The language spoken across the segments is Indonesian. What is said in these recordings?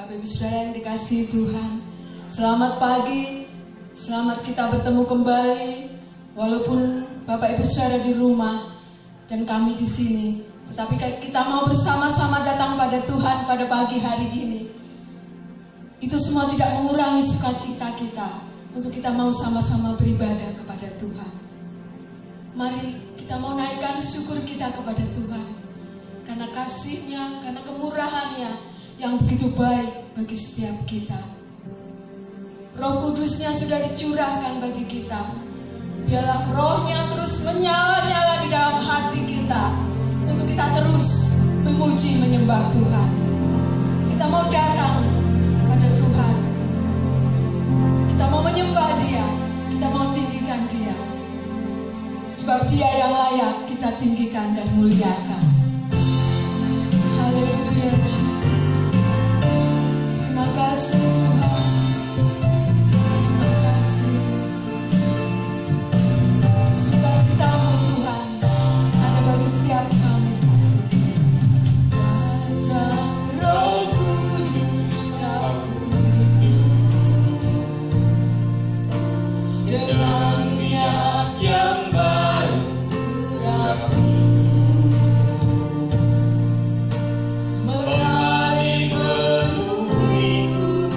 Bapak Ibu Saudara yang dikasihi Tuhan, selamat pagi, selamat kita bertemu kembali. Walaupun Bapak Ibu Saudara di rumah dan kami di sini, tetapi kita mau bersama-sama datang pada Tuhan pada pagi hari ini. Itu semua tidak mengurangi sukacita kita untuk kita mau sama-sama beribadah kepada Tuhan. Mari kita mau naikkan syukur kita kepada Tuhan, karena kasih-Nya, karena kemurahan-Nya yang begitu baik bagi setiap kita. Roh Kudus-Nya sudah dicurahkan bagi kita. Biarlah Roh-Nya terus menyala-nyala di dalam hati kita untuk kita terus memuji menyembah Tuhan. Kita mau datang pada Tuhan. Kita mau menyembah Dia, kita mau tinggikan Dia. Sebab Dia yang layak kita tinggikan dan muliakan. Haleluya Yesus. Terima kasih Tuhan. Terima kasih Yesus. Sukacita-Mu Tuhan ada bagi setiap kami saat ini. Datang Roh Kudus, dengan niat yang baru mengalir penuhiku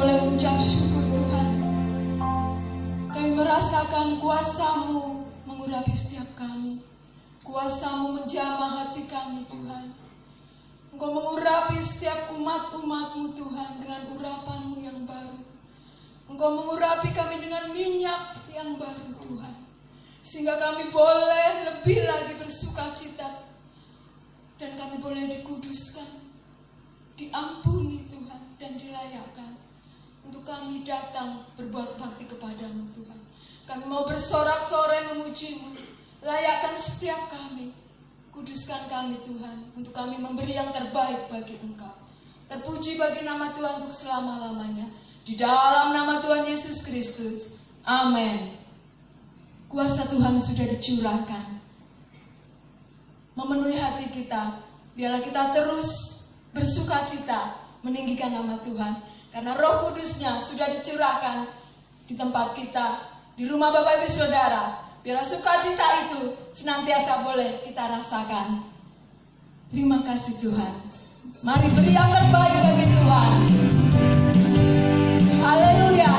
boleh mengucap syukur Tuhan. Kami merasakan kuasa-Mu mengurapi setiap kami. Kuasa-Mu menjamah hati kami Tuhan. Engkau mengurapi setiap umat-umat-Mu Tuhan dengan urapan-Mu yang baru. Engkau mengurapi kami dengan minyak yang baru Tuhan. Sehingga kami boleh lebih lagi bersuka cita. Dan kami boleh dikuduskan, diampuni Tuhan, dan dilayakkan. Untuk kami datang berbuat bakti kepadamu Tuhan. Kami mau bersorak-sorai memuji-Mu. Layakkan setiap kami. Kuduskan kami Tuhan. Untuk kami memberi yang terbaik bagi Engkau. Terpuji bagi nama Tuhan untuk selama-lamanya. Di dalam nama Tuhan Yesus Kristus. Amin. Kuasa Tuhan sudah dicurahkan. Memenuhi hati kita. Biarlah kita terus bersuka cita meninggikan nama Tuhan. Karena Roh Kudusnya sudah dicurahkan di tempat kita, di rumah Bapak Ibu Saudara. Biarlah sukacita itu senantiasa boleh kita rasakan. Terima kasih Tuhan. Mari beri yang terbaik bagi Tuhan. Haleluya.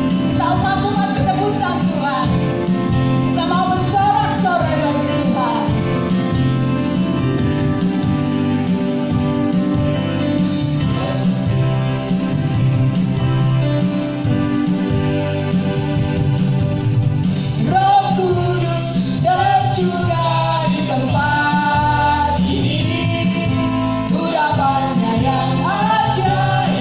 Kita umat-umat ketebusan Tuhan. Kita mau bersorak-sorai bagi Tuhan. Roh Kudus tercurah di tempat ini. Urapannya yang ajaib.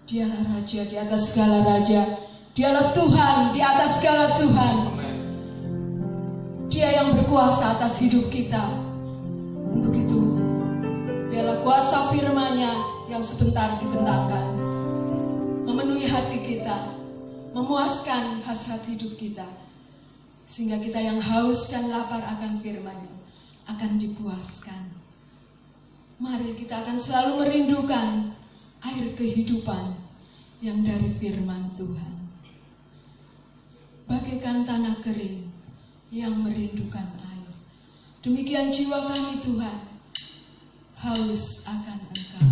Dialah Raja di atas segala Raja. Dialah Tuhan di atas segala Tuhan. Dia yang berkuasa atas hidup kita. Untuk itu, biarlah kuasa firman-Nya yang sebentar dibentarkan memenuhi hati kita, memuaskan hasrat hidup kita, sehingga kita yang haus dan lapar akan firman-Nya akan dipuaskan. Mari kita akan selalu merindukan air kehidupan yang dari firman Tuhan. Bagaikan tanah kering yang merindukan air. Demikian jiwa kami Tuhan, haus akan Engkau.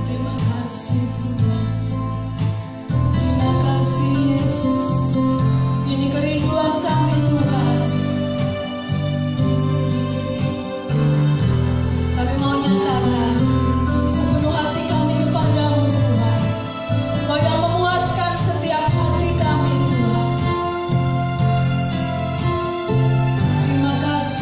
Terima kasih Tuhan. Terima kasih Yesus. Ini kerinduan kami Tuhan. Kami mau nyatakan sepenuh hati kami kepadamu Tuhan. Engkau yang memuaskan setiap hati kami Tuhan. Terima kasih.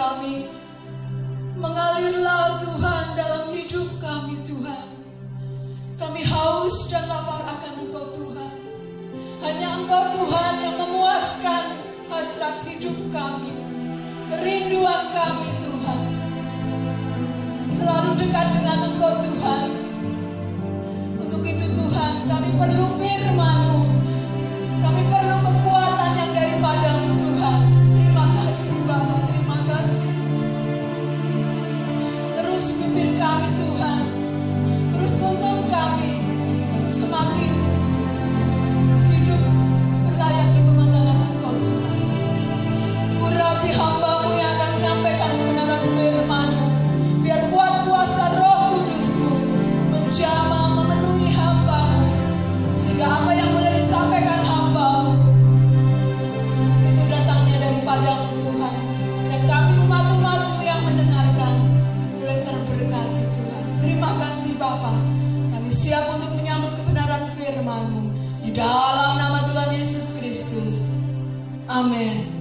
kami. Mengalirlah Tuhan dalam hidup kami Tuhan. Kami haus dan lapar akan Engkau Tuhan. Hanya Engkau Tuhan yang memuaskan hasrat hidup kami, kerinduan kami Tuhan. Selalu dekat dengan Engkau Tuhan. Untuk itu Tuhan, kami perlu firman-Mu. Kami perlu kekuatan yang daripada-Mu Tuhan. Terima kasih Bapa, terima kasih. Terus pimpin kami Tuhan. Terus tuntun kami untuk semakin hidup berlayak di pemandangan Engkau Tuhan. Urapi hamba-Mu yang akan menyampaikan kebenaran firman-Mu. Biar kuat kuasa Roh Kudus-Mu menjamah memenuhi hamba-Mu. Sehingga apa yang boleh disampaikan hamba-Mu itu datangnya daripada-Mu Tuhan. Dan kami umat-umat-Mu yang mendengarkan boleh terberkati Tuhan. Terima kasih Bapa. Kami siap untuk menyambut kebenaran firman-Mu. Di dalam nama Tuhan Yesus Kristus. Amin.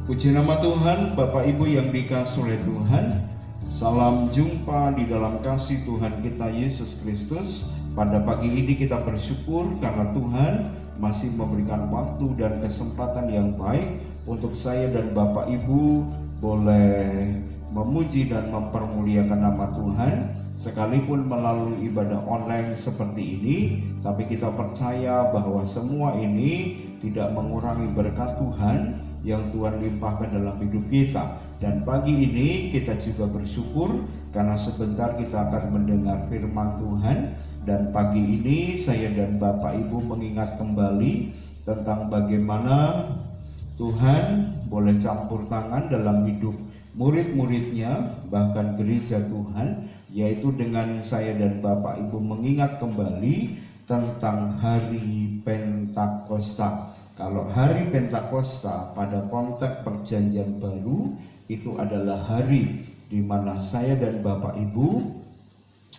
Puji nama Tuhan, Bapak Ibu yang dikasihi oleh Tuhan. Salam jumpa di dalam kasih Tuhan kita Yesus Kristus. Pada pagi ini kita bersyukur karena Tuhan masih memberikan waktu dan kesempatan yang baik untuk saya dan Bapak Ibu boleh memuji dan mempermuliakan nama Tuhan. Sekalipun melalui ibadah online seperti ini, tapi kita percaya bahwa semua ini tidak mengurangi berkat Tuhan yang Tuhan limpahkan dalam hidup kita. Dan pagi ini kita juga bersyukur karena sebentar kita akan mendengar firman Tuhan. Dan pagi ini saya dan Bapak Ibu mengingat kembali tentang bagaimana Tuhan boleh campur tangan dalam hidup murid-muridnya, bahkan gereja Tuhan, yaitu dengan saya dan Bapak Ibu mengingat kembali tentang hari Pentakosta. Kalau hari Pentakosta pada konteks perjanjian baru itu adalah hari di mana saya dan Bapak Ibu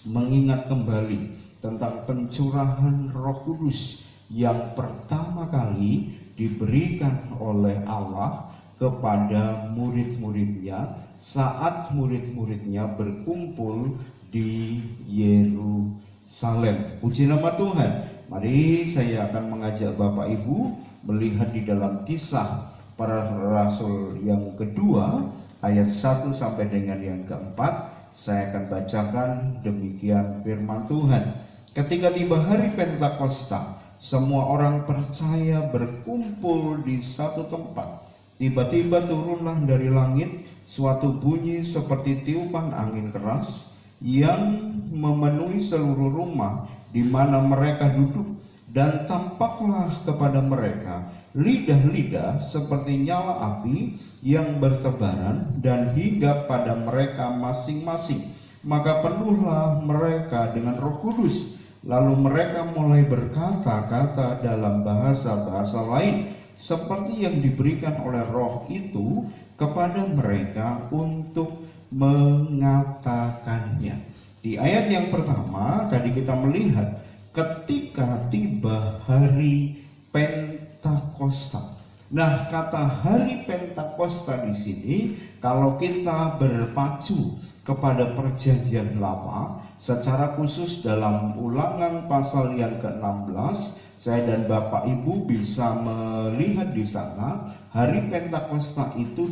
mengingat kembali tentang pencurahan Roh Kudus yang pertama kali diberikan oleh Allah kepada murid-muridnya saat murid-muridnya berkumpul di Yerusalem. Puji nama Tuhan. Mari saya akan mengajak Bapak Ibu melihat di dalam Kisah Para Rasul yang kedua ayat 1 sampai dengan yang keempat. Saya akan bacakan demikian firman Tuhan. Ketika tiba hari Pentakosta, semua orang percaya berkumpul di satu tempat. Tiba-tiba turunlah dari langit suatu bunyi seperti tiupan angin keras yang memenuhi seluruh rumah di mana mereka duduk, dan tampaklah kepada mereka lidah-lidah seperti nyala api yang bertebaran dan hinggap pada mereka masing-masing. Maka penuhlah mereka dengan Roh Kudus, lalu mereka mulai berkata-kata dalam bahasa-bahasa lain seperti yang diberikan oleh Roh itu kepada mereka untuk mengatakannya. Di ayat yang pertama tadi kita melihat ketika tiba hari Pentakosta. Nah, kata hari Pentakosta di sini kalau kita berpacu kepada perjanjian lama, secara khusus dalam Ulangan pasal yang ke-16, saya dan Bapak Ibu bisa melihat di sana hari Pentakosta itu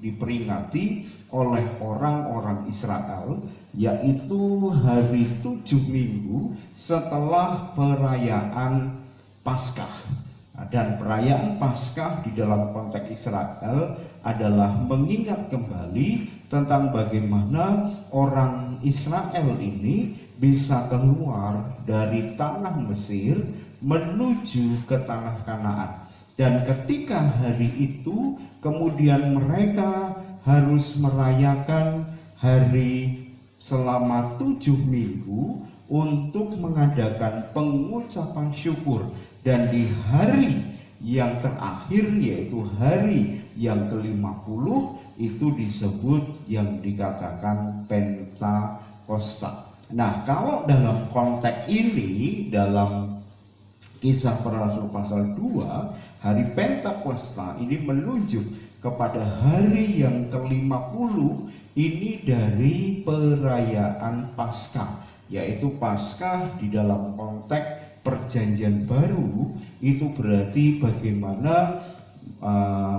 diperingati oleh orang-orang Israel, yaitu hari 7 minggu setelah perayaan Paskah. Dan perayaan Paskah di dalam konteks Israel adalah mengingat kembali tentang bagaimana orang Israel ini bisa keluar dari tanah Mesir menuju ke tanah Kanaan. Dan ketika hari itu kemudian mereka harus merayakan hari selama 7 minggu untuk mengadakan pengucapan syukur. Dan di hari yang terakhir, yaitu hari yang ke-50, itu disebut yang dikatakan Pentakosta. Nah, kalau dalam konteks ini, dalam Kisah Para Rasul pasal 2, hari Pentakosta ini menunjuk kepada hari yang ke-50 ini dari perayaan Paskah, yaitu Paskah di dalam konteks Perjanjian Baru. Itu berarti bagaimana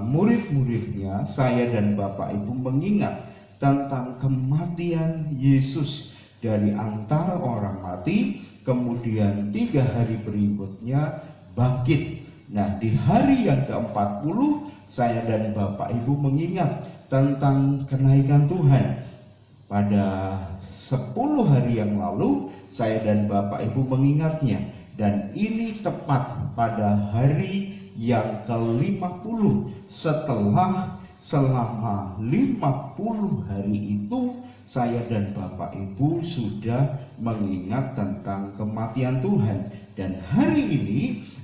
murid-muridnya, saya dan Bapak Ibu mengingat tentang kematian Yesus dari antara orang mati, kemudian 3 hari berikutnya bangkit. Nah, di hari yang ke-40 saya dan Bapak Ibu mengingat tentang kenaikan Tuhan. Pada 10 hari yang lalu saya dan Bapak Ibu mengingatnya, dan ini tepat pada hari yang ke-50 setelah selama 50 hari itu saya dan Bapak Ibu sudah mengingat tentang kematian Tuhan. Dan hari ini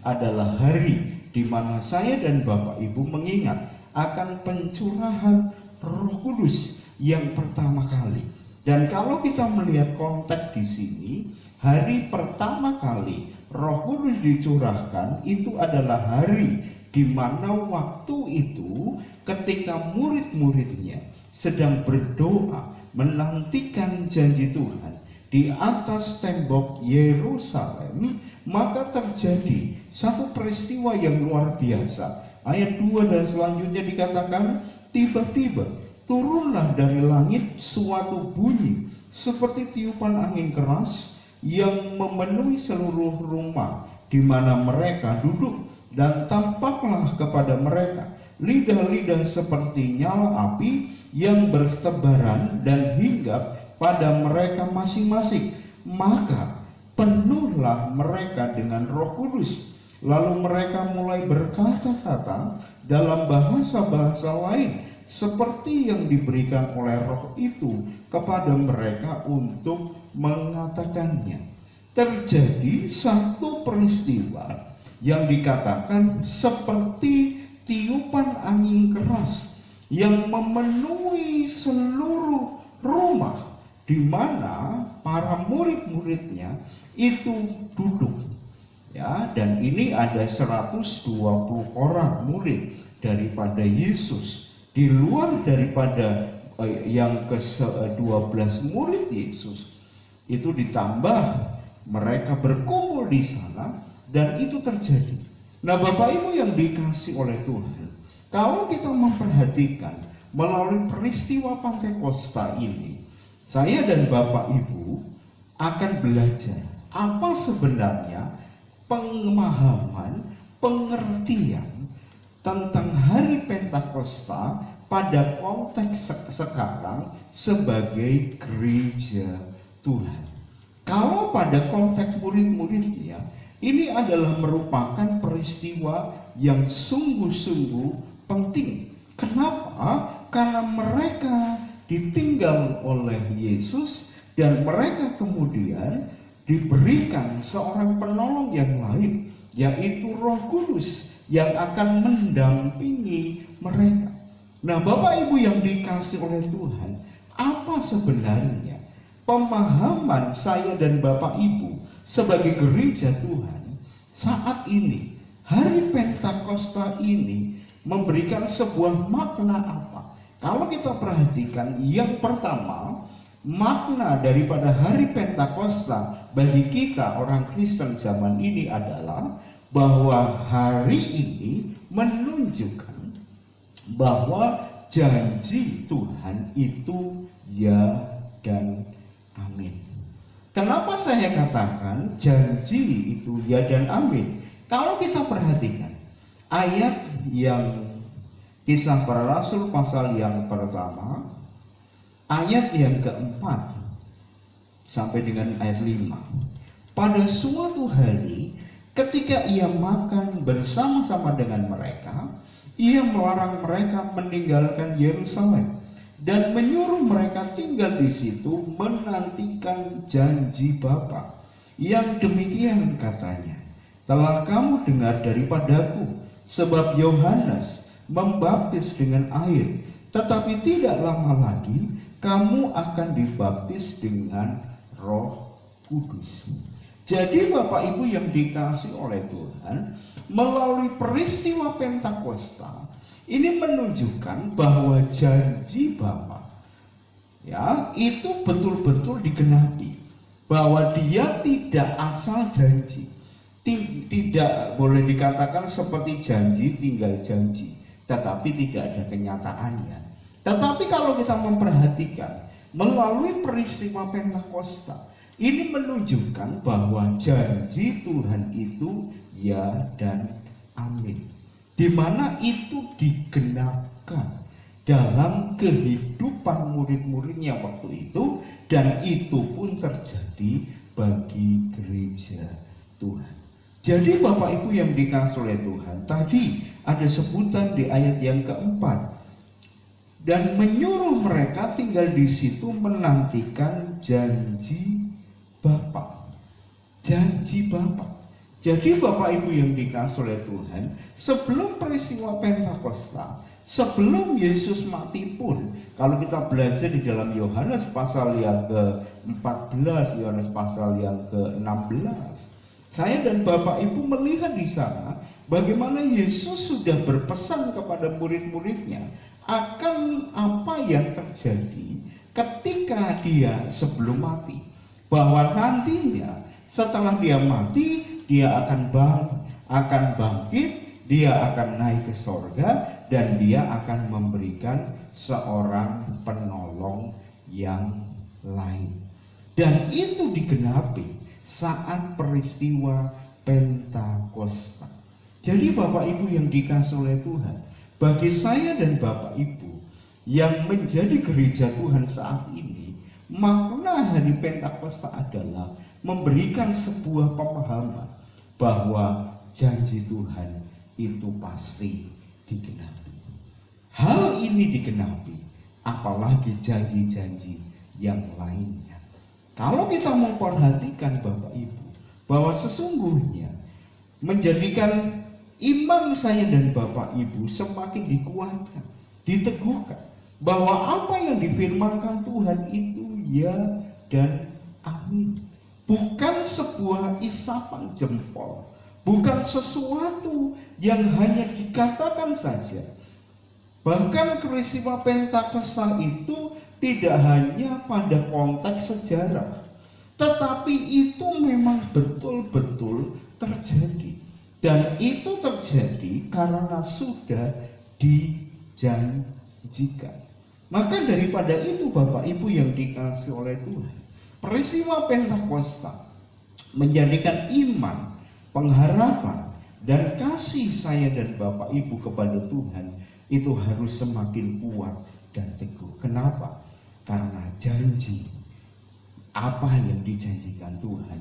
adalah hari di mana saya dan Bapak Ibu mengingat akan pencurahan Roh Kudus yang pertama kali. Dan kalau kita melihat konteks di sini, hari pertama kali Roh Kudus dicurahkan itu adalah hari di mana waktu itu ketika murid-muridnya sedang berdoa menantikan janji Tuhan di atas tembok Yerusalem, maka terjadi satu peristiwa yang luar biasa. Ayat 2 dan selanjutnya dikatakan, tiba-tiba turunlah dari langit suatu bunyi seperti tiupan angin keras yang memenuhi seluruh rumah di mana mereka duduk, dan tampaklah kepada mereka lidah-lidah seperti nyala api yang bertebaran dan hinggap pada mereka masing-masing. Maka penuhlah mereka dengan Roh Kudus, lalu mereka mulai berkata-kata dalam bahasa-bahasa lain seperti yang diberikan oleh Roh itu kepada mereka untuk mengatakannya. Terjadi satu peristiwa yang dikatakan seperti tiupan angin keras yang memenuhi seluruh rumah di mana para murid-muridnya itu duduk. Ya, dan ini ada 120 orang murid daripada Yesus, di luar daripada yang ke-12 murid Yesus. Itu ditambah mereka berkumpul di sana, dan itu terjadi. Nah, Bapak Ibu yang dikasih oleh Tuhan, kalau kita memperhatikan melalui peristiwa Pentakosta ini, saya dan Bapak Ibu akan belajar apa sebenarnya pemahaman, pengertian tentang hari Pentakosta pada konteks sekarang sebagai gereja Tuhan. Kalau pada konteks murid-muridnya, ini adalah merupakan peristiwa yang sungguh-sungguh penting. Kenapa? Karena mereka ditinggal oleh Yesus, dan mereka kemudian diberikan seorang penolong yang lain, yaitu Roh Kudus yang akan mendampingi mereka. Nah, Bapak Ibu yang dikasih oleh Tuhan, apa sebenarnya pemahaman saya dan Bapak Ibu sebagai gereja Tuhan saat ini? Hari Pentakosta ini memberikan sebuah makna apa? Kalau kita perhatikan, yang pertama, makna daripada hari Pentakosta bagi kita orang Kristen zaman ini adalah bahwa hari ini menunjukkan bahwa janji Tuhan itu ya dan amin. Kenapa saya katakan janji itu ya dan amin? Kalau kita perhatikan ayat yang Kisah Para Rasul pasal yang pertama, ayat yang keempat sampai dengan ayat 5. Pada suatu hari ketika ia makan bersama-sama dengan mereka, ia melarang mereka meninggalkan Yerusalem dan menyuruh mereka tinggal di situ menantikan janji Bapa. Yang demikian katanya, telah kamu dengar daripadaku, sebab Yohanes membaptis dengan air, tetapi tidak lama lagi kamu akan dibaptis dengan Roh Kudus. Jadi Bapak Ibu yang dikasihi oleh Tuhan, melalui peristiwa Pentakosta ini menunjukkan bahwa janji Bapa ya itu betul-betul digenapi, bahwa dia tidak asal janji, tidak boleh dikatakan seperti janji tinggal janji, tetapi tidak ada kenyataannya. Tetapi kalau kita memperhatikan melalui peristiwa Pentakosta, ini menunjukkan bahwa janji Tuhan itu ya dan amin, di mana itu digenapkan dalam kehidupan murid-muridnya waktu itu, dan itu pun terjadi bagi gereja Tuhan. Jadi Bapak Ibu yang dikasihi oleh Tuhan, tadi ada sebutan di ayat yang keempat, dan menyuruh mereka tinggal di situ menantikan janji Bapa. Janji Bapa. Jadi Bapak Ibu yang dikasihi oleh Tuhan, sebelum peristiwa Pentakosta, sebelum Yesus mati pun, kalau kita belajar di dalam Yohanes pasal yang ke-14, Yohanes pasal yang ke-16, saya dan Bapak Ibu melihat di sana bagaimana Yesus sudah berpesan kepada murid-muridnya akan apa yang terjadi ketika dia sebelum mati, bahwa nantinya setelah dia mati, dia akan bangkit, dia akan naik ke sorga, dan dia akan memberikan seorang penolong yang lain. Dan itu digenapi saat peristiwa Pentakosta. Jadi Bapak Ibu yang dikasihi oleh Tuhan, bagi saya dan Bapak Ibu yang menjadi gereja Tuhan saat ini, makna hari Pentakosta adalah memberikan sebuah pemahaman bahwa janji Tuhan itu pasti digenapi. Hal ini digenapi, apalagi janji-janji yang lainnya. Kalau kita memperhatikan Bapak Ibu, bahwa sesungguhnya menjadikan iman saya dan Bapak Ibu semakin dikuatkan, diteguhkan, bahwa apa yang difirmankan Tuhan itu ya dan amin. Bukan sebuah isapan jempol, bukan sesuatu yang hanya dikatakan saja. Bahkan peristiwa Pentakosta itu tidak hanya pada konteks sejarah, tetapi itu memang betul-betul terjadi. Dan itu terjadi karena sudah dijanjikan. Maka daripada itu Bapak Ibu yang dikasihi oleh Tuhan, peristiwa Pentakosta menjadikan iman, pengharapan, dan kasih saya dan Bapak Ibu kepada Tuhan itu harus semakin kuat dan teguh. Kenapa? Karena janji apa yang dijanjikan Tuhan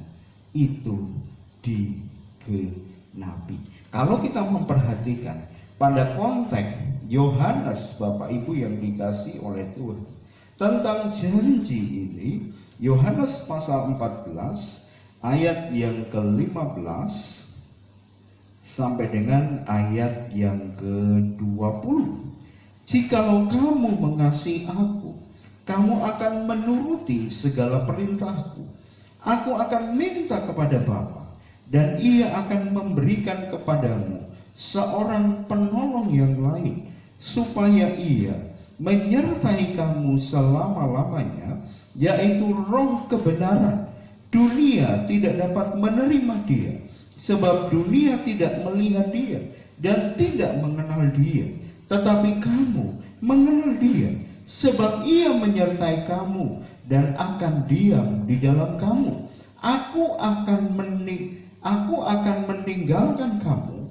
itu digenapi. Kalau kita memperhatikan pada konteks Yohanes, Bapak Ibu yang dikasihi oleh Tuhan, tentang janji ini, Yohanes pasal 14 ayat yang ke-15 sampai dengan ayat yang ke-20. Jikalau kamu mengasihi aku, kamu akan menuruti segala perintahku. Aku akan minta kepada Bapa, dan ia akan memberikan kepadamu seorang penolong yang lain, supaya ia menyertai kamu selama-lamanya, yaitu Roh kebenaran. Dunia tidak dapat menerima dia, sebab dunia tidak melihat dia dan tidak mengenal dia. Tetapi kamu mengenal dia, sebab ia menyertai kamu dan akan diam di dalam kamu. Aku akan meninggalkan kamu.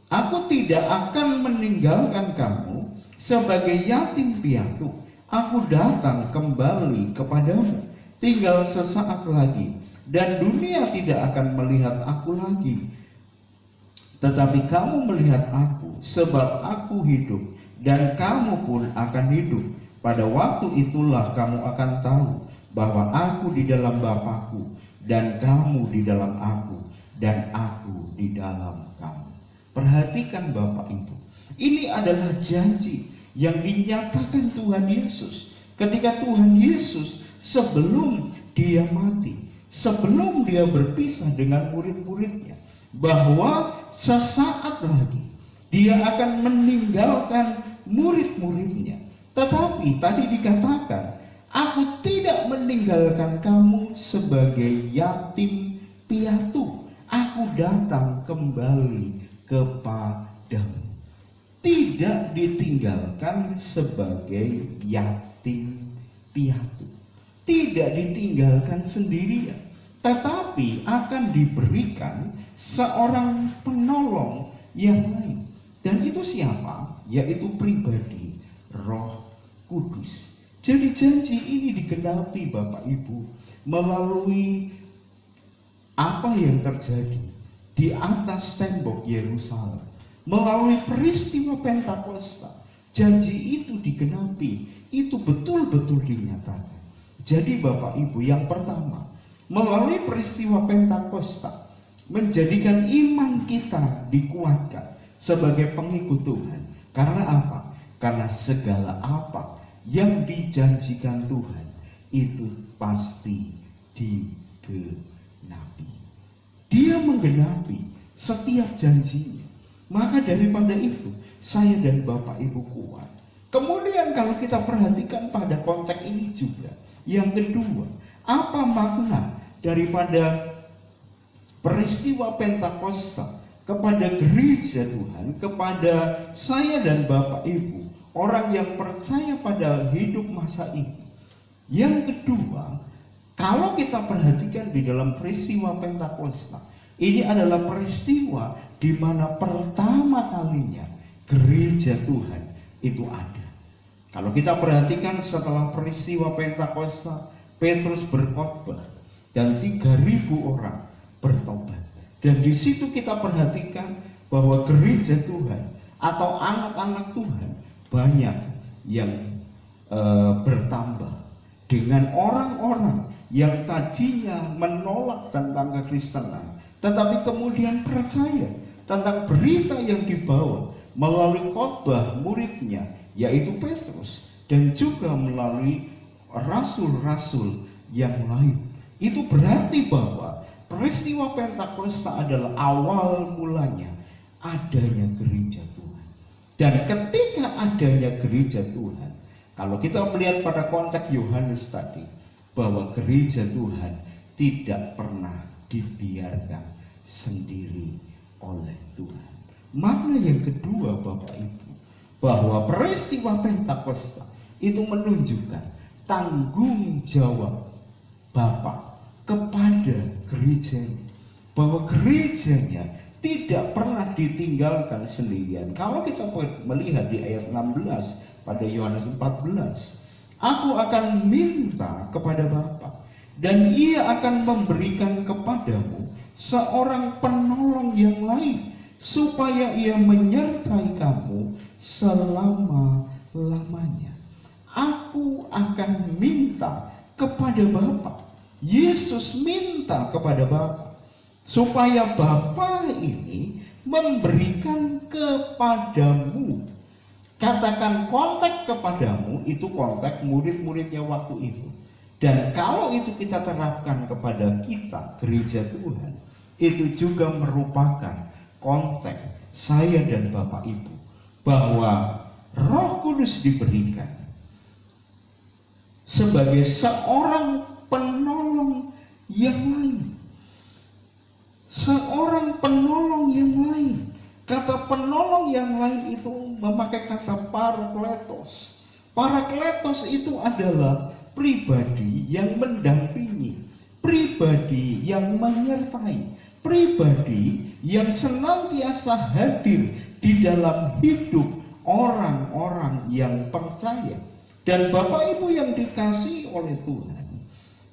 Aku tidak akan meninggalkan kamu sebagai yatim piatu. Aku datang kembali kepadamu. Tinggal sesaat lagi, dan dunia tidak akan melihat aku lagi. Tetapi kamu melihat aku, sebab aku hidup, dan kamu pun akan hidup. Pada waktu itulah kamu akan tahu bahwa aku di dalam Bapa-Ku, dan kamu di dalam aku, dan aku di dalam kamu. Perhatikan Bapak Ibu, ini adalah janji yang dinyatakan Tuhan Yesus ketika Tuhan Yesus sebelum dia mati, sebelum dia berpisah dengan murid-muridnya, bahwa sesaat lagi dia akan meninggalkan murid-muridnya. Tetapi tadi dikatakan, aku tidak meninggalkan kamu sebagai yatim piatu. Aku datang kembali kepadamu. Tidak ditinggalkan sebagai yatim piatu. Tidak ditinggalkan sendirian. Tetapi akan diberikan seorang penolong yang lain. Dan itu siapa? Yaitu pribadi Roh Kudus. Jadi janji ini digenapi Bapak Ibu melalui apa yang terjadi di atas tembok Yerusalem. Melalui peristiwa Pentakosta, janji itu digenapi, itu betul-betul dinyatakan. Jadi Bapak Ibu, yang pertama, melalui peristiwa Pentakosta, menjadikan iman kita dikuatkan sebagai pengikut Tuhan. Karena apa? Karena segala apa yang dijanjikan Tuhan itu pasti digenapi. Dia menggenapi setiap janjinya. Maka daripada itu, saya dan Bapak Ibu kuat. Kemudian kalau kita perhatikan pada konteks ini juga, yang kedua, apa makna daripada peristiwa Pentakosta kepada gereja Tuhan, kepada saya dan Bapak Ibu, orang yang percaya pada hidup masa ini. Yang kedua, kalau kita perhatikan di dalam peristiwa Pentakosta, ini adalah peristiwa di mana pertama kalinya gereja Tuhan itu ada. Kalau kita perhatikan setelah peristiwa Pentakosta, Petrus berkhotbah dan 3.000 orang bertobat. Dan di situ kita perhatikan bahwa gereja Tuhan atau anak-anak Tuhan banyak yang bertambah dengan orang-orang yang tadinya menolak tentang kekristenan, tetapi kemudian percaya tentang berita yang dibawa melalui khotbah muridnya, yaitu Petrus, dan juga melalui rasul-rasul yang lain. Itu berarti bahwa peristiwa Pentakosta adalah awal mulanya adanya gereja Tuhan. Dan ketika adanya gereja Tuhan, kalau kita melihat pada konteks Yohanes tadi, bahwa gereja Tuhan tidak pernah dibiarkan sendiri oleh Tuhan. Makna yang kedua Bapak Ibu, bahwa peristiwa Pentakosta itu menunjukkan tanggung jawab Bapa kepada gerejanya, bahwa gerejanya tidak pernah ditinggalkan sendirian. Kalau kita melihat di ayat 16 pada Yohanes 14, aku akan minta kepada Bapa dan Ia akan memberikan kepadamu seorang penolong yang lain, supaya Ia menyertai kamu selama-lamanya. Aku akan minta kepada Bapa. Yesus minta kepada Bapa supaya Bapa ini memberikan kepadamu. Katakan konteks kepadamu, itu konteks murid-muridnya waktu itu. Dan kalau itu kita terapkan kepada kita, gereja Tuhan, itu juga merupakan konteks saya dan Bapak Ibu, bahwa Roh Kudus diberikan sebagai seorang penolong yang lain. Seorang penolong yang lain. Kata penolong yang lain itu memakai kata parakletos. Parakletos itu adalah pribadi yang mendampingi, pribadi yang menyertai, pribadi yang senantiasa hadir di dalam hidup orang-orang yang percaya. Dan Bapak Ibu yang dikasihi oleh Tuhan,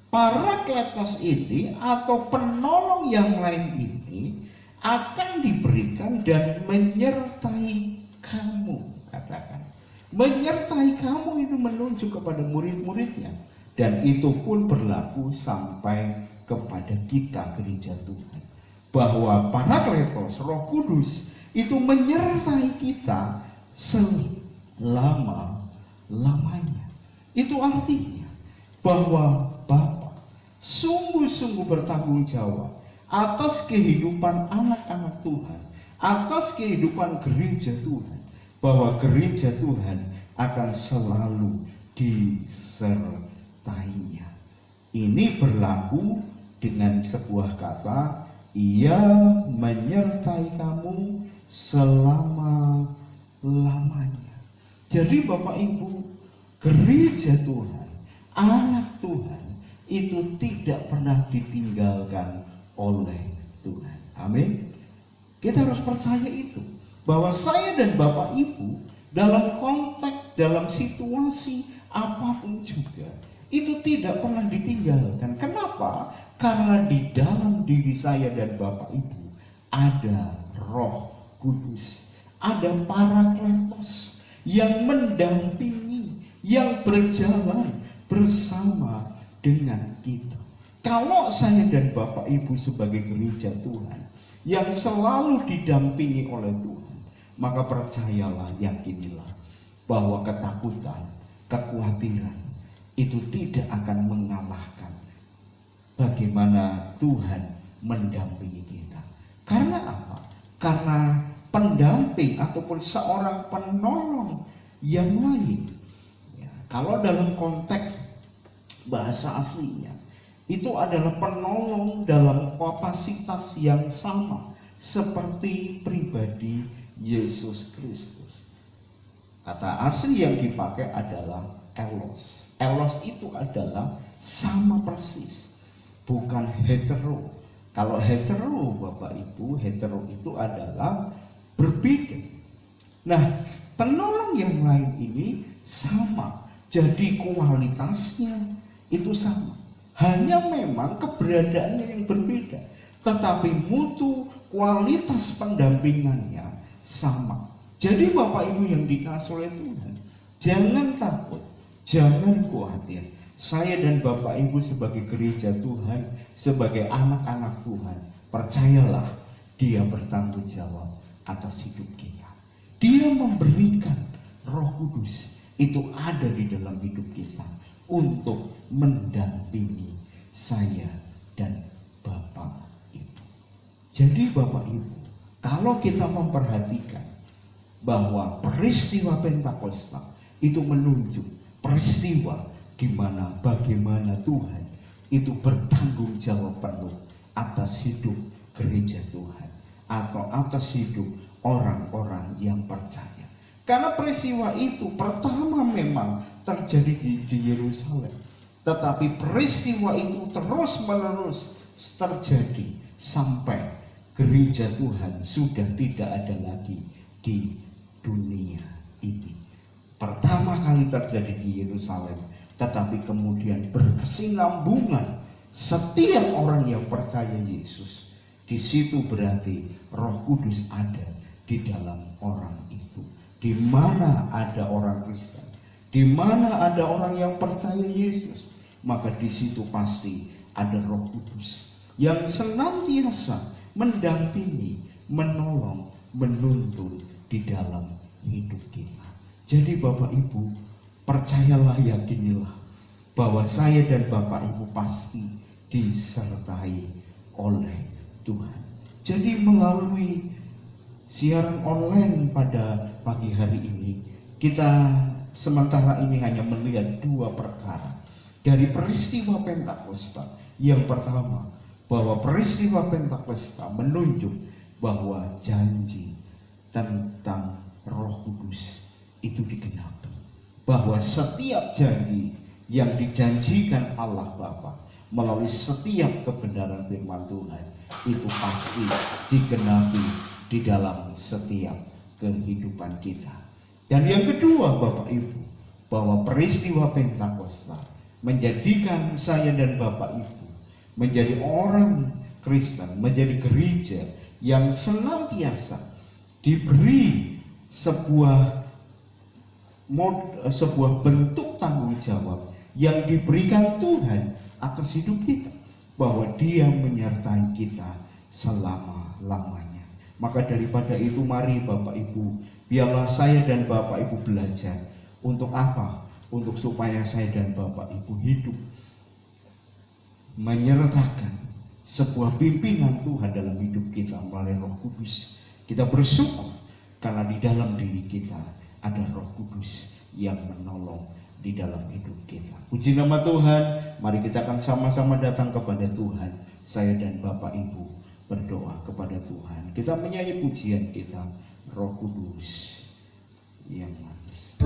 parakletos ini atau penolong yang lain ini akan diberikan dan menyertai kamu. Katakan, menyertai kamu itu menunjuk kepada murid-muridnya, dan itu pun berlaku sampai kepada kita gereja Tuhan, bahwa Parakletos, Roh Kudus itu menyertai kita selama-lamanya. Itu artinya bahwa Bapa sungguh-sungguh bertanggung jawab atas kehidupan anak-anak Tuhan, atas kehidupan gereja Tuhan, bahwa gereja Tuhan akan selalu disertainya. Ini berlaku dengan sebuah kata, Ia menyertai kamu selama-lamanya. Jadi Bapak Ibu, gereja Tuhan, anak Tuhan itu tidak pernah ditinggalkan oleh Tuhan. Amin. Kita harus percaya itu, bahwa saya dan Bapak Ibu dalam konteks, dalam situasi apapun juga, itu tidak pernah ditinggalkan. Kenapa? Karena di dalam diri saya dan Bapak Ibu ada Roh Kudus, ada Parakletos yang mendampingi, yang berjalan bersama dengan kita. Kalau saya dan Bapak Ibu sebagai gereja Tuhan yang selalu didampingi oleh Tuhan, maka percayalah, yakinilah bahwa ketakutan, kekhawatiran itu tidak akan mengalahkan bagaimana Tuhan mendampingi kita. Karena apa? Karena pendamping ataupun seorang penolong yang lain. Ya, kalau dalam konteks bahasa aslinya, itu adalah penolong dalam kapasitas yang sama seperti pribadi Yesus Kristus. Kata asli yang dipakai adalah elos. Elos itu adalah sama persis, bukan hetero. Kalau hetero, Bapak Ibu, hetero itu adalah berbeda. Nah, penolong yang lain ini sama, jadi kualitasnya itu sama. Hanya memang keberadaannya yang berbeda, tetapi mutu kualitas pendampingannya sama. Jadi Bapak Ibu yang dikasihi oleh Tuhan, jangan takut, jangan khawatir. Saya dan Bapak Ibu sebagai gereja Tuhan, sebagai anak-anak Tuhan, percayalah Dia bertanggung jawab atas hidup kita. Dia memberikan Roh Kudus itu ada di dalam hidup kita untuk mendampingi saya dan Bapak Ibu. Jadi Bapak Ibu, kalau kita memperhatikan bahwa peristiwa Pentakosta itu menunjuk peristiwa di mana bagaimana Tuhan itu bertanggung jawab penuh atas hidup gereja Tuhan atau atas hidup orang-orang yang percaya. Karena peristiwa itu pertama memang terjadi di Yerusalem, tetapi peristiwa itu terus-menerus terjadi sampai gereja Tuhan sudah tidak ada lagi di dunia ini. Pertama kali terjadi di Yerusalem, tetapi kemudian berkesinambungan setiap orang yang percaya Yesus. Di situ berarti Roh Kudus ada di dalam orang itu. Di mana ada orang Kristen, di mana ada orang yang percaya Yesus, maka di situ pasti ada Roh Kudus yang senantiasa mendampingi, menolong, menuntun di dalam hidup kita. Jadi Bapak Ibu, percayalah, yakinilah bahwa saya dan Bapak Ibu pasti disertai oleh Tuhan. Jadi melalui siaran online pada pagi hari ini, kita sementara ini hanya melihat dua perkara dari peristiwa Pentakosta. Yang pertama, bahwa peristiwa Pentakosta menunjuk bahwa janji tentang Roh Kudus itu digenapi, bahwa setiap janji yang dijanjikan Allah Bapa melalui setiap kebenaran firman Tuhan itu pasti digenapi di dalam setiap kehidupan kita. Dan yang kedua Bapak Ibu, bahwa peristiwa Pentakosta menjadikan saya dan Bapak Ibu menjadi orang Kristen, menjadi gereja yang senantiasa diberi sebuah bentuk tanggung jawab yang diberikan Tuhan atas hidup kita, bahwa Dia menyertai kita selama-lamanya. Maka daripada itu, mari Bapak Ibu, biarlah saya dan Bapak Ibu belajar untuk apa? Untuk supaya saya dan Bapak Ibu hidup menyertakan sebuah pimpinan Tuhan dalam hidup kita melalui Roh Kudus. Kita bersyukur karena di dalam diri kita ada Roh Kudus yang menolong di dalam hidup kita. Puji nama Tuhan. Mari kita akan sama-sama datang kepada Tuhan. Saya dan Bapak Ibu berdoa kepada Tuhan. Kita menyanyi pujian kita, Roh Kudus yang manis.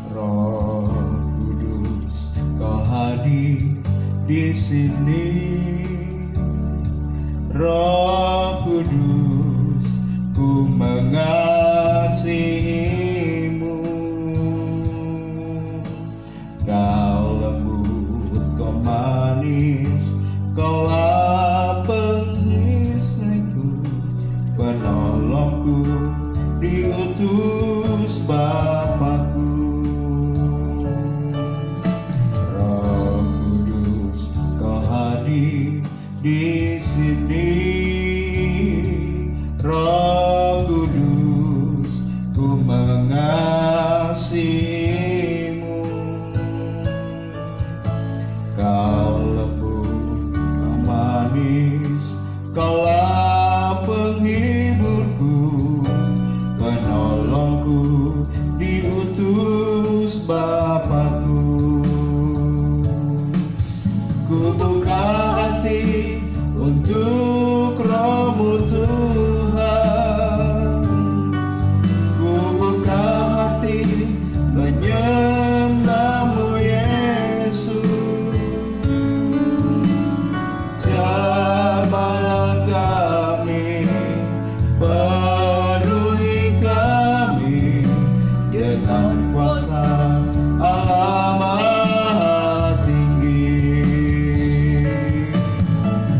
Roh Kudus, Kau hadir di sini. Roh Kudus, ku mengasihimu. Kau lembut, Kau manis, Kaulah pengisahku, penolongku, diutus Bapakku. Roh Kudus, Kau hadir di sini. Roh Kudus, ku mengasihimu. Kau lembut, Kau manis, Kaulah penghiburku, penolongku, diutus Bapakku. Ku buka hati untuk Roh-Mu Tuhan. Ku buka hati menyembah-Mu Yesus. Jamahlah kami, penuhi kami dengan kuasa Allah Maha Tinggi.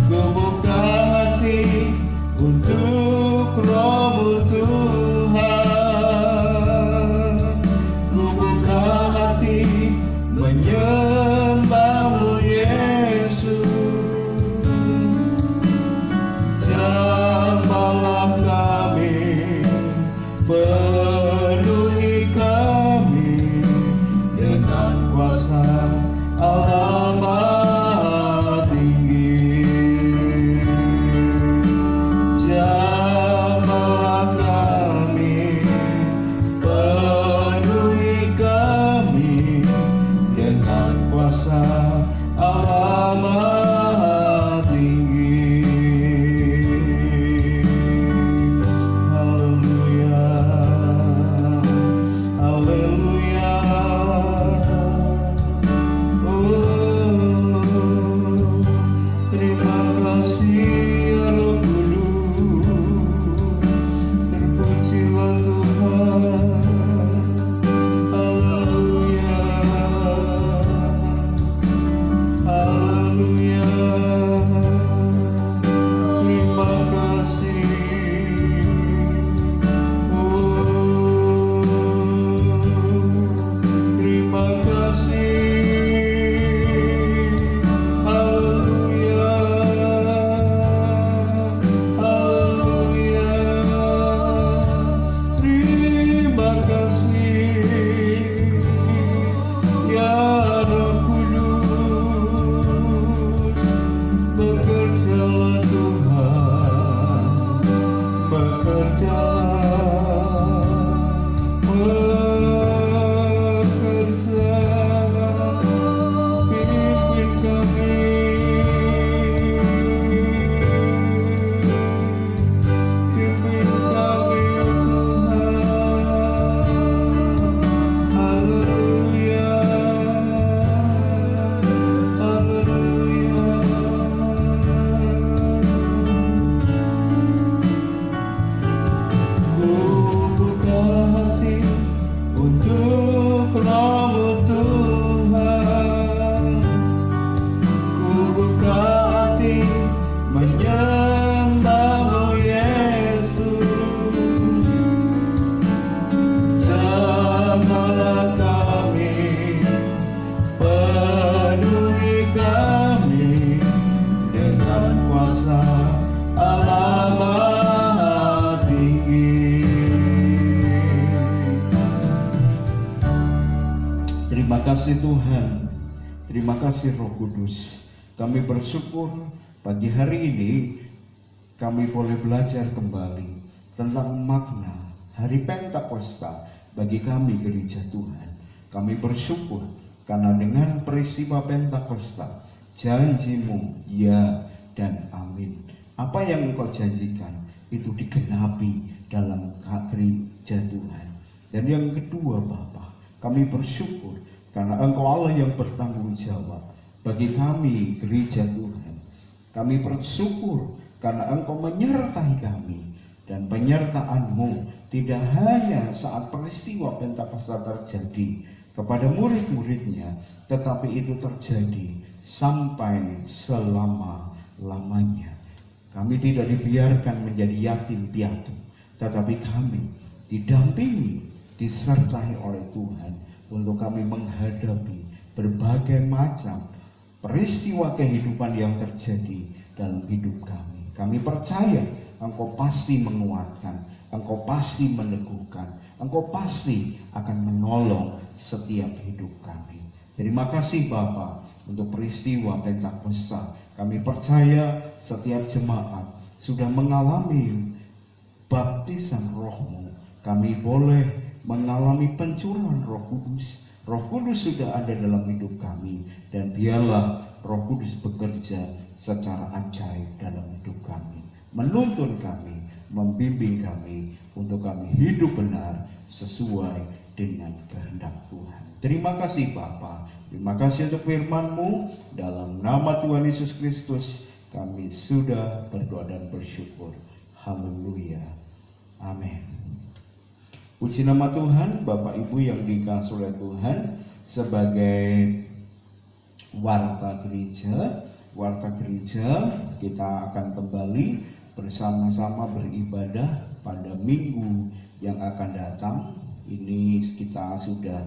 Ku buka hati untuk Roh-Mu Tuhan. Ku buka hati menyembah-Mu Yesus. Jamahlah kami, penuhi kami dengan kuasa Allah Maha Tinggi. Jamahlah kami, penuhi kami dengan kuasa Allah Maha Tinggi. Haleluya, haleluya. Oh, terima kasih ya Roh Kudus, terpujilah Tuhan. Haleluya, haleluya. Terima kasih. Oh, terima kasih. Haleluya, haleluya. Terima kasih ya Roh Kudus. Bekerjalah Tuhan, bekerjalah, bekerja, pimpin kami, pimpin kami Tuhan. Haleluya, haleluya. kasih Tuhan, terima kasih Roh Kudus. Kami bersyukur pagi hari ini kami boleh belajar kembali tentang makna hari Pentakosta bagi kami gereja Tuhan. Kami bersyukur karena dengan peristiwa Pentakosta, janji-Mu ya dan amin. Apa yang Engkau janjikan itu digenapi dalam gereja Tuhan. Dan yang kedua Bapa, kami bersyukur karena Engkau Allah yang bertanggung jawab bagi kami gereja Tuhan. Kami bersyukur karena Engkau menyertai kami, dan penyertaan-Mu tidak hanya saat peristiwa Pentakosta terjadi kepada murid-muridnya, tetapi itu terjadi sampai selama-lamanya. Kami tidak dibiarkan menjadi yatim piatu, tetapi kami didampingi, disertai oleh Tuhan untuk kami menghadapi berbagai macam peristiwa kehidupan yang terjadi dalam hidup kami. Kami percaya Engkau pasti menguatkan, Engkau pasti meneguhkan, Engkau pasti akan menolong setiap hidup kami. Terima kasih Bapa untuk peristiwa Pentakosta. Kami percaya setiap jemaat sudah mengalami baptisan Roh-Mu. Kami boleh mengalami pencurahan Roh Kudus. Roh Kudus sudah ada dalam hidup kami, dan biarlah Roh Kudus bekerja secara ajaib dalam hidup kami, menuntun kami, membimbing kami untuk kami hidup benar sesuai dengan kehendak Tuhan. Terima kasih Bapa, terima kasih untuk firman-Mu. Dalam nama Tuhan Yesus Kristus kami sudah berdoa dan bersyukur. Haleluya, amin. Puji nama Tuhan. Bapak Ibu yang dikasihi oleh Tuhan, sebagai warta gereja kita akan kembali bersama-sama beribadah pada minggu yang akan datang. Ini kita sudah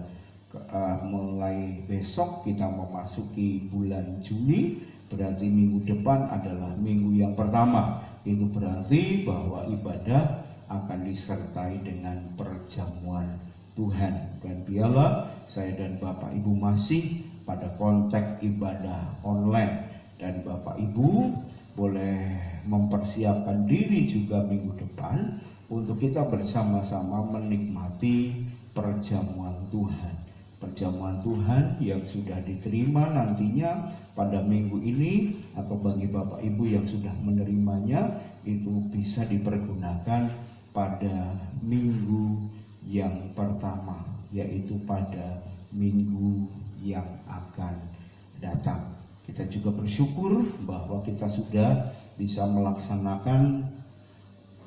mulai besok kita memasuki bulan Juni, berarti minggu depan adalah minggu yang pertama. Itu berarti bahwa ibadah akan disertai dengan perjamuan Tuhan. Dan biarlah saya dan Bapak Ibu masih pada konteks ibadah online, dan Bapak Ibu boleh mempersiapkan diri juga minggu depan untuk kita bersama-sama menikmati perjamuan Tuhan. Perjamuan Tuhan yang sudah diterima nantinya pada minggu ini, atau bagi Bapak Ibu yang sudah menerimanya, itu bisa dipergunakan pada minggu yang pertama, yaitu pada minggu yang akan datang. Kita juga bersyukur bahwa kita sudah bisa melaksanakan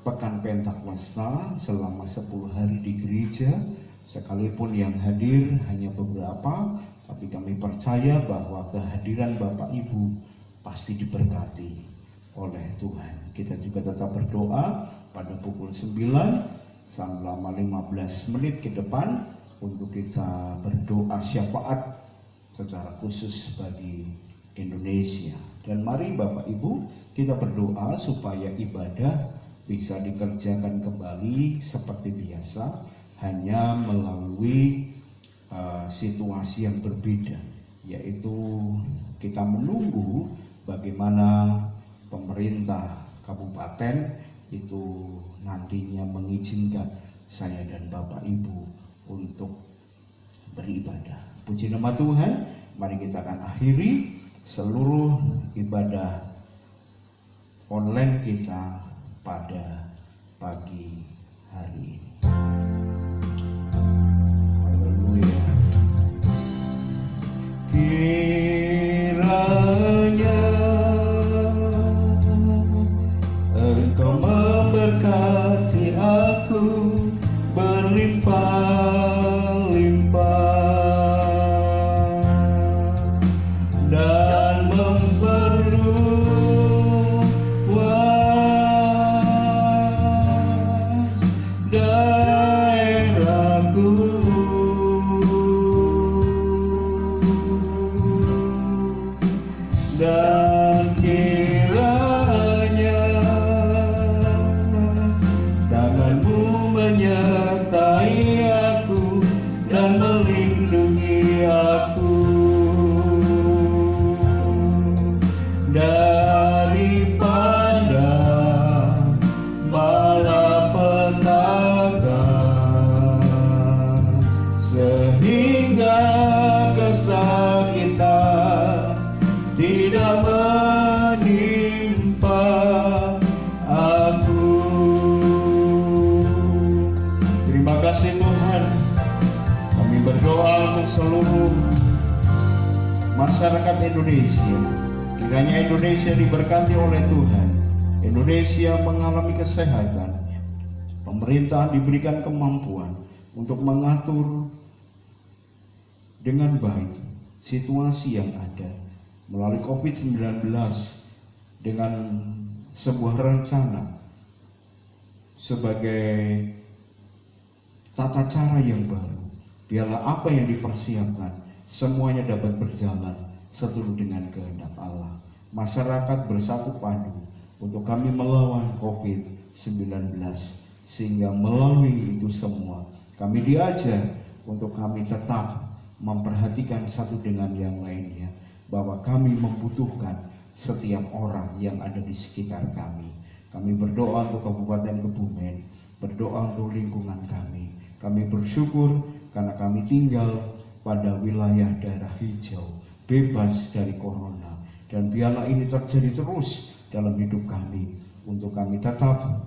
Pekan Pentakosta selama 10 hari di gereja. Sekalipun yang hadir hanya beberapa, tapi kami percaya bahwa kehadiran Bapak Ibu pasti diberkati oleh Tuhan. Kita juga tetap berdoa pada pukul 9 selama 15 menit ke depan untuk kita berdoa syafaat secara khusus bagi Indonesia. Dan mari Bapak Ibu kita berdoa supaya ibadah bisa dikerjakan kembali seperti biasa, hanya melalui situasi yang berbeda, yaitu kita menunggu bagaimana pemerintah kabupaten itu nantinya mengizinkan saya dan Bapak Ibu untuk beribadah. Puji nama Tuhan. Mari kita akan akhiri seluruh ibadah online kita pada pagi hari ini. Haleluya. Kiranya Engkau memberkati aku berlimpah-limpah dan memperluas daerah seluruh masyarakat Indonesia. Kiranya Indonesia diberkati oleh Tuhan. Indonesia mengalami kesehatan. Pemerintah diberikan kemampuan untuk mengatur dengan baik situasi yang ada melalui COVID-19 dengan sebuah rencana sebagai tata cara yang baru. Biarlah apa yang dipersiapkan semuanya dapat berjalan seturut dengan kehendak Allah. Masyarakat bersatu padu untuk kami melawan COVID-19, sehingga melalui itu semua kami diajar untuk kami tetap memperhatikan satu dengan yang lainnya, bahwa kami membutuhkan setiap orang yang ada di sekitar kami. Kami berdoa untuk Kabupaten Kebumen, berdoa untuk lingkungan kami. Kami bersyukur karena kami tinggal pada wilayah daerah hijau, bebas dari corona. Dan biarlah ini terjadi terus dalam hidup kami, untuk kami tetap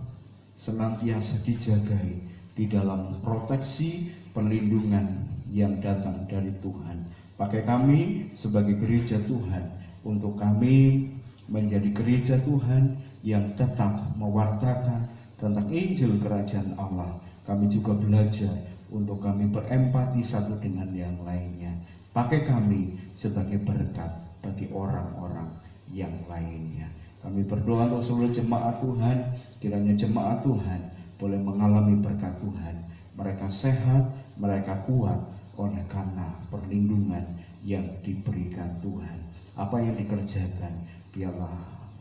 senantiasa dijagai di dalam proteksi perlindungan yang datang dari Tuhan. Pakai kami sebagai gereja Tuhan, untuk kami menjadi gereja Tuhan yang tetap mewartakan tentang Injil Kerajaan Allah. Kami juga belajar untuk kami berempati satu dengan yang lainnya. Pakai kami sebagai berkat bagi orang-orang yang lainnya. Kami berdoa untuk seluruh jemaat Tuhan, kiranya jemaat Tuhan boleh mengalami berkat Tuhan. Mereka sehat, mereka kuat oleh karena perlindungan yang diberikan Tuhan. Apa yang dikerjakan, biarlah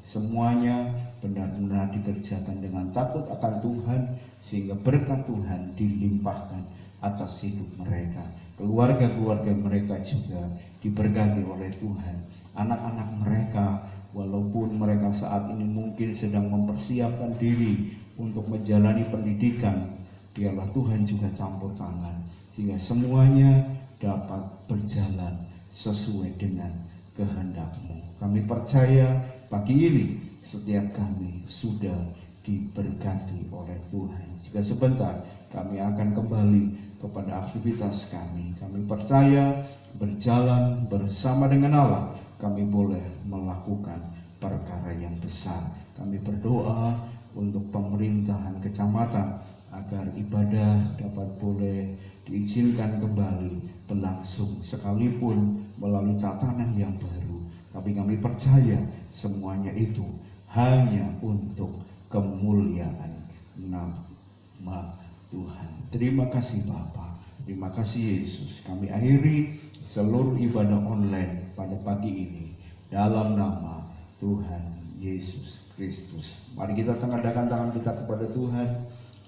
semuanya benar-benar dikerjakan dengan takut akan Tuhan, sehingga berkat Tuhan dilimpahkan atas hidup mereka. Keluarga-keluarga mereka juga diberkati oleh Tuhan. Anak-anak mereka, walaupun mereka saat ini mungkin sedang mempersiapkan diri untuk menjalani pendidikan, biarlah Tuhan juga campur tangan, sehingga semuanya dapat berjalan sesuai dengan kehendak-Mu. Kami percaya pagi ini setiap kami sudah diberkati oleh Tuhan. Jika sebentar kami akan kembali kepada aktivitas kami. Kami percaya berjalan bersama dengan Allah, kami boleh melakukan perkara yang besar. Kami berdoa untuk pemerintahan kecamatan agar ibadah dapat boleh diizinkan kembali berlangsung, sekalipun melalui tatanan yang baru. Tapi kami percaya semuanya itu hanya untuk kemuliaan nama Tuhan. Terima kasih Bapa, terima kasih Yesus. Kami akhiri seluruh ibadah online pada pagi ini dalam nama Tuhan Yesus Kristus. Mari kita tengadakan tangan kita kepada Tuhan.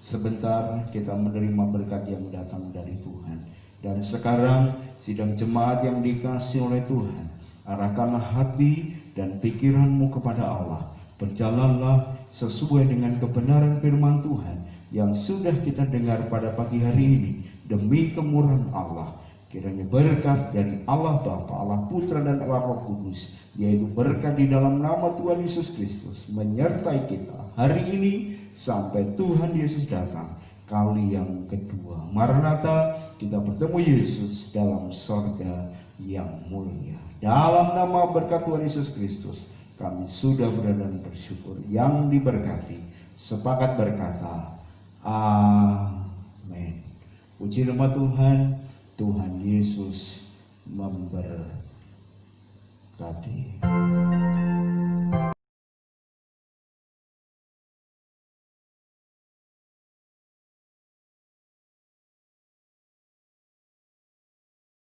Sebentar kita menerima berkat yang datang dari Tuhan. Dan sekarang sidang jemaat yang dikasihi oleh Tuhan, arahkanlah hati dan pikiranmu kepada Allah. Berjalanlah sesuai dengan kebenaran firman Tuhan yang sudah kita dengar pada pagi hari ini. Demi kemurahan Allah, kiranya berkat dari Allah Bapa, Allah Putra dan Allah Roh Kudus, yaitu berkat di dalam nama Tuhan Yesus Kristus, menyertai kita hari ini sampai Tuhan Yesus datang kali yang kedua. Maranatha, kita bertemu Yesus dalam sorga yang mulia. Dalam nama berkat Tuhan Yesus Kristus, kami sudah berada dan bersyukur. Yang diberkati sepakat berkata amin. Puji nama Tuhan. Tuhan Yesus memberkati.